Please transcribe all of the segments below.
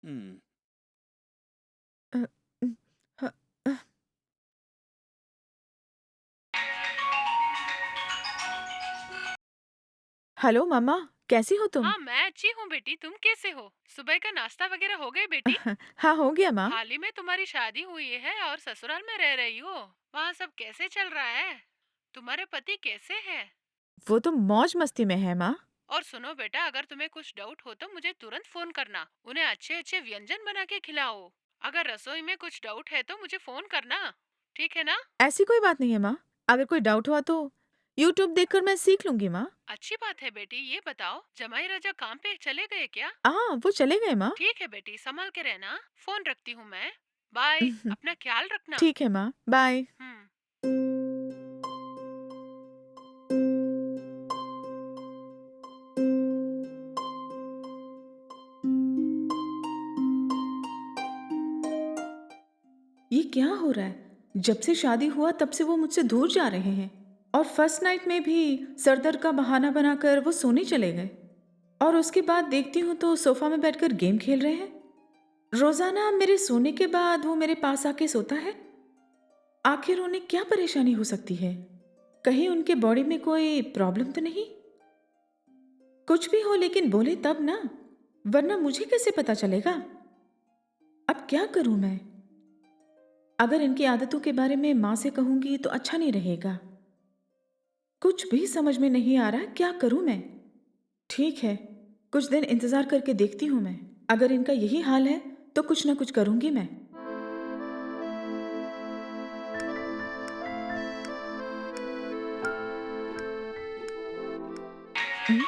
हम्म। अ, उम, ह अ, हेलो मम्मा, कैसी हो तुम? हाँ, मैं अच्छी हूँ बेटी। तुम कैसे हो? सुबह का नाश्ता वगैरह हो गए बेटी? हाँ, हो गया माँ। हाल ही में तुम्हारी शादी हुई है और ससुराल में रह रही हो। वहाँ सब कैसे चल रहा है? तुम्हारे पति कैसे हैं? वो तो मौज-मस्ती में है माँ। और सुनो बेटा, अगर तुम्हें कुछ डाउट हो तो मुझे तुरंत फोन करना। उन्हें अच्छे अच्छे व्यंजन बना के खिलाओ। अगर रसोई में कुछ डाउट है तो मुझे फोन करना। ठीक है ना? ऐसी कोई बात नहीं है माँ। अगर कोई डाउट हुआ तो यूट्यूब देखकर मैं सीख लूँगी माँ। अच्छी बात है बेटी। ये बताओ, जमाई राजा काम पे चले गए क्या? वो चले गए माँ। ठीक है बेटी, संभल के रहना। फोन रखती हूँ मैं। बाय। अपना ख्याल रखना। ठीक है माँ, बाय। हम्म। ये क्या हो रहा है? जब से शादी हुआ तब से वो मुझसे दूर जा रहे हैं और फर्स्ट नाइट में भी सर दर्द का बहाना बनाकर वो सोने चले गए और उसके बाद देखती हूँ तो सोफा में बैठकर गेम खेल रहे हैं। रोजाना मेरे सोने के बाद वो मेरे पास आके सोता है। आखिर उन्हें क्या परेशानी हो सकती है? कहीं उनके बॉडी में कोई प्रॉब्लम तो नहीं? कुछ भी हो लेकिन बोले तब ना, वरना मुझे कैसे पता चलेगा? अब क्या करूं मैं? अगर इनकी आदतों के बारे में माँ से कहूंगी तो अच्छा नहीं रहेगा। कुछ भी समझ में नहीं आ रहा क्या करूं मैं। ठीक है, कुछ दिन इंतजार करके देखती हूं मैं। अगर इनका यही हाल है तो कुछ ना कुछ करूंगी मैं। हम्म,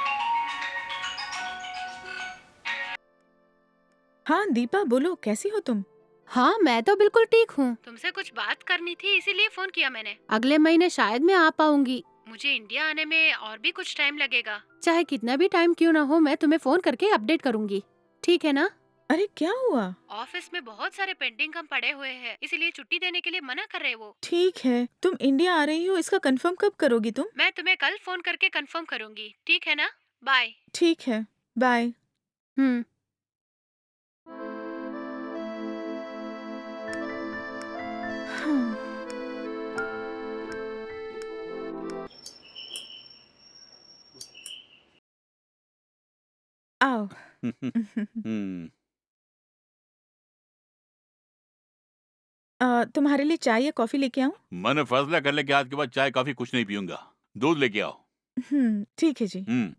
हाँ दीपा, बोलो कैसी हो तुम? हाँ, मैं तो बिल्कुल ठीक हूँ। तुमसे कुछ बात करनी थी, इसीलिए फोन किया मैंने। अगले महीने शायद मैं आ पाऊंगी। मुझे इंडिया आने में और भी कुछ टाइम लगेगा। चाहे कितना भी टाइम क्यों ना हो, मैं तुम्हें फोन करके अपडेट करूंगी। ठीक है ना? अरे क्या हुआ? ऑफिस में बहुत सारे पेंडिंग काम पड़े हुए हैं, इसीलिए छुट्टी देने के लिए मना कर रहे वो। ठीक है, तुम इंडिया आ रही हो, इसका कंफर्म कब करोगी तुम? मैं तुम्हें कल फोन करके कंफर्म करूंगी। ठीक है ना? बाय। ठीक है, बाय। हम्म। हम्म, आओ। हम्म। तुम्हारे लिए चाय या कॉफी लेके आऊं? मैंने फैसला कर लिया कि आज के बाद चाय कॉफी कुछ नहीं पीऊंगा। दूध लेके आओ। ठीक है जी। हम्म।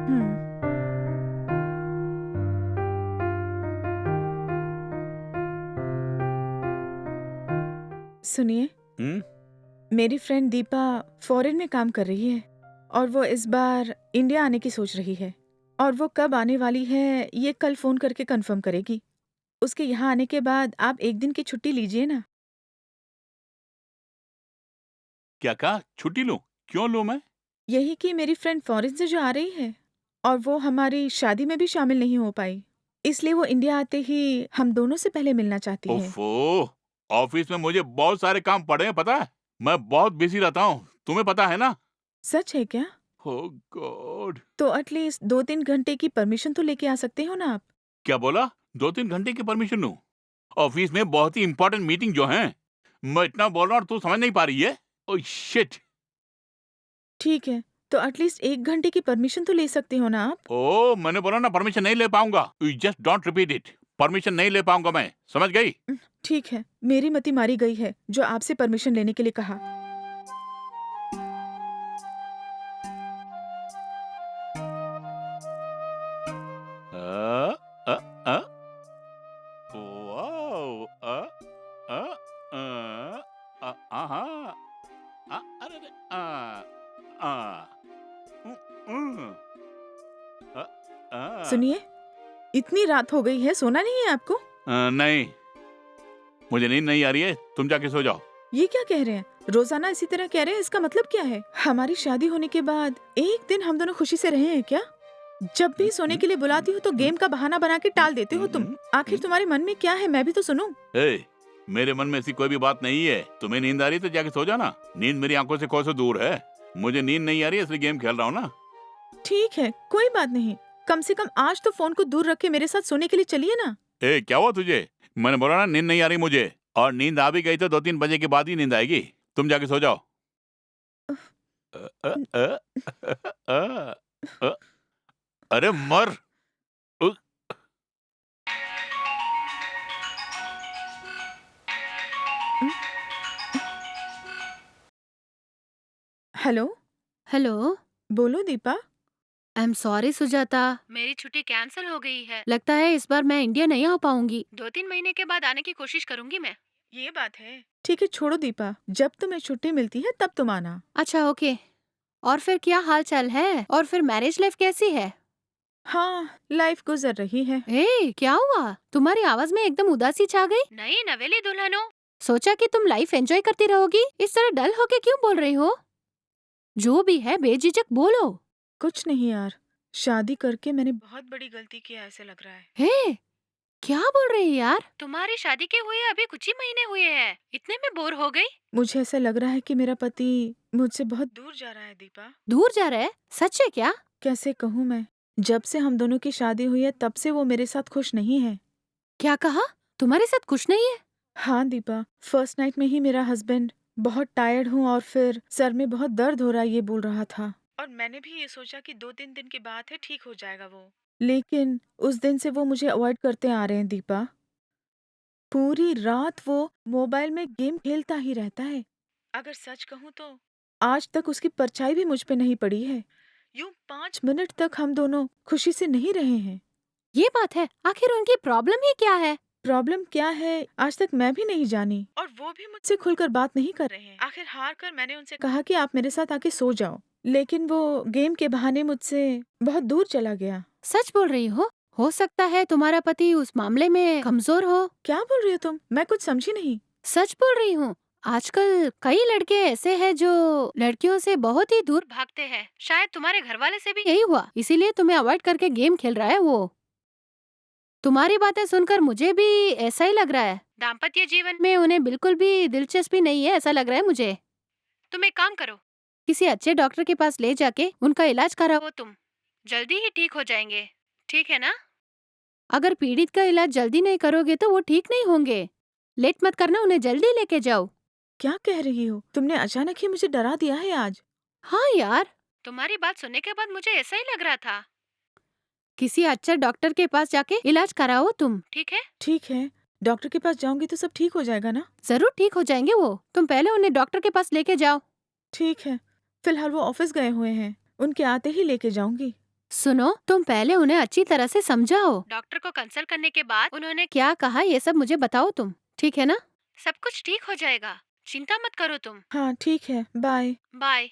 हम्म, सुनिए, हम्म। मेरी फ्रेंड दीपा फॉरेन में काम कर रही है और वो इस बार इंडिया आने की सोच रही है और वो कब आने वाली है ये कल फोन करके कंफर्म करेगी। उसके यहाँ आने के बाद आप एक दिन की छुट्टी लीजिए ना। क्या कहा? छुट्टी लूं? क्यों लूं मैं? यही कि मेरी फ्रेंड फॉरेन से जो आ रही है और वो हमारी शादी में भी शामिल नहीं हो पाई, इसलिए वो इंडिया आते ही हम दोनों से पहले मिलना चाहती है। ओफो, ऑफिस में मुझे बहुत सारे काम पड़े हैं, पता है। मैं बहुत बिजी रहता हूँ, तुम्हें पता है ना। सच है क्या? ओह गॉड। तो एटलीस्ट 2-3 घंटे की परमिशन तो लेके आ सकते हो ना आप? क्या बोला? 2-3 घंटे की परमिशन लूं? ऑफिस में बहुत ही इंपॉर्टेंट मीटिंग जो है। मैं इतना बोल रहा हूँ और तू समझ नहीं पा रही है। Oh shit. ठीक है, तो एटलीस्ट 1 घंटे की परमिशन तो ले सकते हो ना आप? ओ, मैंने बोला ना परमिशन नहीं ले पाऊंगा। You just don't repeat it. Permission नहीं ले पाऊंगा मैं, समझ गई? ठीक है, मेरी मति मारी गई है जो आपसे परमिशन लेने के लिए कहा। अ, अ, अ, वाओ, अ, अ, आहा, अरे रे, आ, उ, उ, अ, अ, सुनिए, इतनी रात हो गई है, सोना नहीं है आपको? नहीं, मुझे नींद नहीं आ रही है, तुम जाके सो जाओ। ये क्या कह रहे हैं? रोजाना इसी तरह कह रहे हैं, इसका मतलब क्या है? हमारी शादी होने के बाद एक दिन हम दोनों खुशी से रहे हैं क्या? जब भी सोने के लिए बुलाती हो तो गेम का बहाना बना के टाल देते हो तुम। आखिर तुम्हारे मन में क्या है, मैं भी तो सुनूं। ए, मेरे मन में ऐसी कोई भी बात नहीं है। तुम्हें नींद आ रही है तो जाके सो जाना। नींद मेरी आंखों से कोसों दूर है। मुझे नींद नहीं आ रही है इसलिए गेम खेल रहा हूँ ना। ठीक है, कोई बात नहीं। कम से कम आज तो फोन को दूर रख के मेरे साथ सोने के लिए चलिए ना। ए, क्या हुआ तुझे? मैंने बोला ना नींद नहीं आ रही मुझे। और नींद आ भी गई तो 2-3 बजे के बाद ही नींद आएगी। तुम जाके सो जाओ। अ, अ, अ, अ, अ, अरे मर। उ, हेलो, हेलो। बोलो Deepa. I am sorry Sujata. मेरी छुट्टी कैंसिल हो गई है। लगता है इस बार मैं इंडिया नहीं आ पाऊंगी। 2-3 महीने के बाद आने की कोशिश करूंगी मैं। ये बात है। ठीक है, छोड़ो दीपा, जब तुम्हें छुट्टी मिलती है तब तुम आना। अच्छा ओके। और फिर क्या हाल चाल है? और फिर मैरिज लाइफ कैसी है? हाँ, लाइफ गुजर रही है। ए, क्या हुआ? तुम्हारी आवाज में एकदम उदासी छा गई। नई नवेली दुल्हन हो। सोचा कि तुम लाइफ एंजॉय करती रहोगी। इस तरह डल होके क्यों बोल रही हो? जो भी है बेझिझक बोलो। कुछ नहीं यार, शादी करके मैंने बहुत बड़ी गलती की है, ऐसे लग रहा है। हे, क्या बोल रही है यार? तुम्हारी शादी के हुए अभी कुछ ही महीने हुए हैं, इतने में बोर हो गई? मुझे ऐसा लग रहा है कि मेरा पति मुझसे बहुत दूर जा रहा है दीपा। दूर जा रहा है? सच है क्या? कैसे कहूँ मैं, जब से हम दोनों की शादी हुई है तब से वो मेरे साथ खुश नहीं है। क्या कहा? तुम्हारे साथ कुछ नहीं है? हाँ दीपा, फर्स्ट नाइट में ही मेरा हस्बैंड बहुत टायर्ड हूँ और फिर सर में बहुत दर्द हो रहा है ये बोल रहा था। और मैंने भी ये सोचा कि 2-3 दिन की बात है, ठीक हो जाएगा वो। लेकिन उस दिन से वो मुझे अवॉइड करते आ रहे हैं दीपा। पूरी रात वो मोबाइल में गेम खेलता ही रहता है। अगर सच कहूँ तो आज तक उसकी परछाई भी मुझ पे नहीं पड़ी है। यूं 5 मिनट तक हम दोनों खुशी से नहीं रहे हैं। ये बात है। आखिर उनकी प्रॉब्लम ही क्या है? प्रॉब्लम क्या है आज तक मैं भी नहीं जानी, और वो भी मुझसे खुलकर बात नहीं कर रहे हैं। आखिर हार कर मैंने उनसे कहा कि आप मेरे साथ आके सो जाओ, लेकिन वो गेम के बहाने मुझसे बहुत दूर चला गया। सच बोल रही हो? हो सकता है तुम्हारा पति उस मामले में कमजोर हो। क्या बोल रही हो तुम? मैं कुछ समझी नहीं। सच बोल रही हूँ। आजकल कई लड़के ऐसे हैं जो लड़कियों से बहुत ही दूर। भागते हैं, शायद तुम्हारे घर वाले से भी। यही हुआ, इसीलिए तुम्हें अवॉइड करके गेम खेल रहा है वो। तुम्हारी बातें सुनकर मुझे भी ऐसा ही लग रहा है। दाम्पत्य जीवन में उन्हें बिल्कुल भी दिलचस्पी नहीं है, ऐसा लग रहा है मुझे। तुम एक काम करो, किसी अच्छे डॉक्टर के पास ले जाके उनका इलाज कराओ। वो तुम जल्दी ही ठीक हो जाएंगे, ठीक है ना? अगर पीड़ित का इलाज जल्दी नहीं करोगे तो वो ठीक नहीं होंगे। लेट मत करना, उन्हें जल्दी लेके जाओ। क्या कह रही हो? तुमने अचानक ही मुझे डरा दिया है आज। हाँ यार, तुम्हारी बात सुनने के बाद मुझे ऐसा ही लग रहा था। किसी अच्छे डॉक्टर के पास जाके इलाज कराओ तुम। ठीक है? ठीक है, डॉक्टर के पास जाऊंगी तो सब ठीक हो जाएगा ना? जरूर ठीक हो जाएंगे वो। तुम पहले उन्हें डॉक्टर के पास लेके जाओ। ठीक है, फिलहाल वो ऑफिस गए हुए हैं, उनके आते ही लेके जाऊंगी। सुनो, तुम पहले उन्हें अच्छी तरह से समझाओ। डॉक्टर को कंसल्ट करने के बाद उन्होंने क्या कहा ये सब मुझे बताओ तुम, ठीक है ना? सब कुछ ठीक हो जाएगा, चिंता मत करो तुम। हाँ ठीक है, बाय। बाय।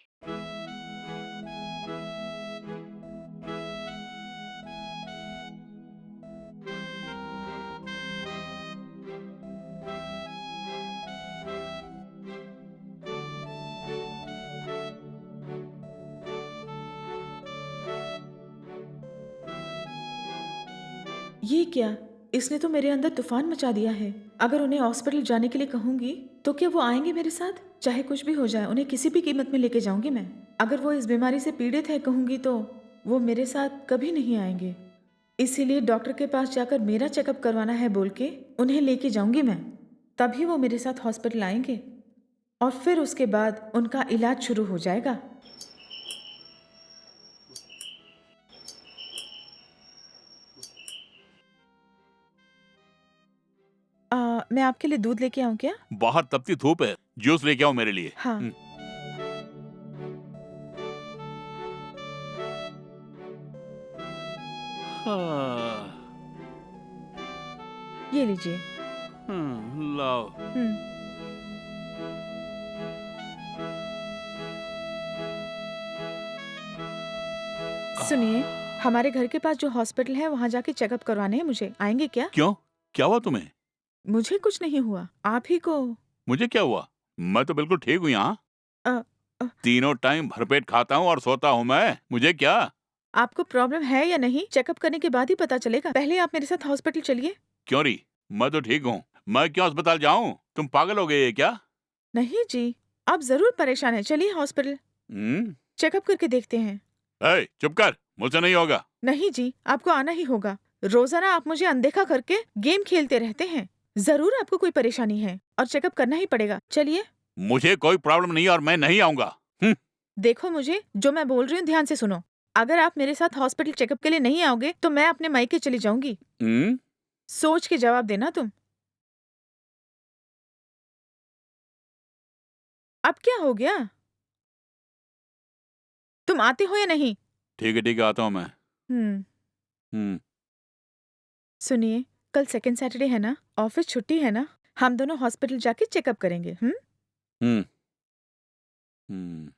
ये क्या, इसने तो मेरे अंदर तूफान मचा दिया है। अगर उन्हें हॉस्पिटल जाने के लिए कहूंगी तो क्या वो आएंगे मेरे साथ? चाहे कुछ भी हो जाए, उन्हें किसी भी कीमत में लेके जाऊंगी मैं। अगर वो इस बीमारी से पीड़ित है कहूंगी तो वो मेरे साथ कभी नहीं आएंगे। इसीलिए डॉक्टर के पास जाकर मेरा चेकअप करवाना है बोल के उन्हें लेके जाऊंगी मैं। तभी वो मेरे साथ हॉस्पिटल आएंगे और फिर उसके बाद उनका इलाज शुरू हो जाएगा। मैं आपके लिए दूध लेके आऊं क्या? बाहर तपती धूप है, जूस लेके आओ मेरे लिए। हाँ। हाँ, ये लीजिए। लाओ। सुनिए, हमारे घर के पास जो हॉस्पिटल है वहाँ जाके चेकअप करवाने हैं मुझे, आएंगे क्या? क्यों, क्या हुआ तुम्हें? मुझे कुछ नहीं हुआ, आप ही को। मुझे क्या हुआ? मैं तो बिल्कुल ठीक हूँ यहाँ। अ, अ, तीनों टाइम भरपेट खाता हूँ और सोता हूँ मैं। मुझे क्या? आपको प्रॉब्लम है या नहीं चेकअप करने के बाद ही पता चलेगा। पहले आप मेरे साथ हॉस्पिटल चलिए। क्यों री? मैं तो ठीक हूँ। मैं क्यों अस्पताल जाऊँ? तुम पागल हो गए क्या? नहीं जी, आप जरूर परेशान हैं। चलिए हॉस्पिटल हम्म? चेकअप करके देखते हैं। चुप कर, मुझसे नहीं होगा। नहीं जी, आपको आना ही होगा। रोजाना आप मुझे अनदेखा करके गेम खेलते रहते हैं। जरूर आपको कोई परेशानी है और चेकअप करना ही पड़ेगा। चलिए। मुझे कोई प्रॉब्लम नहीं है और मैं नहीं आऊंगा। देखो, मुझे जो मैं बोल रही हूँ ध्यान से सुनो। अगर आप मेरे साथ हॉस्पिटल चेकअप के लिए नहीं आओगे तो मैं अपने मायके चली जाऊंगी। हम्म? सोच के जवाब देना तुम। अब क्या हो गया? तुम आते हो या नहीं? ठीक है, आता हूँ मैं। हम्म। हम्म। सुनिए, कल सेकंड सैटरडे है ना, ऑफिस छुट्टी है ना, हम दोनों हॉस्पिटल जाके चेकअप करेंगे। हम्म। हम्म।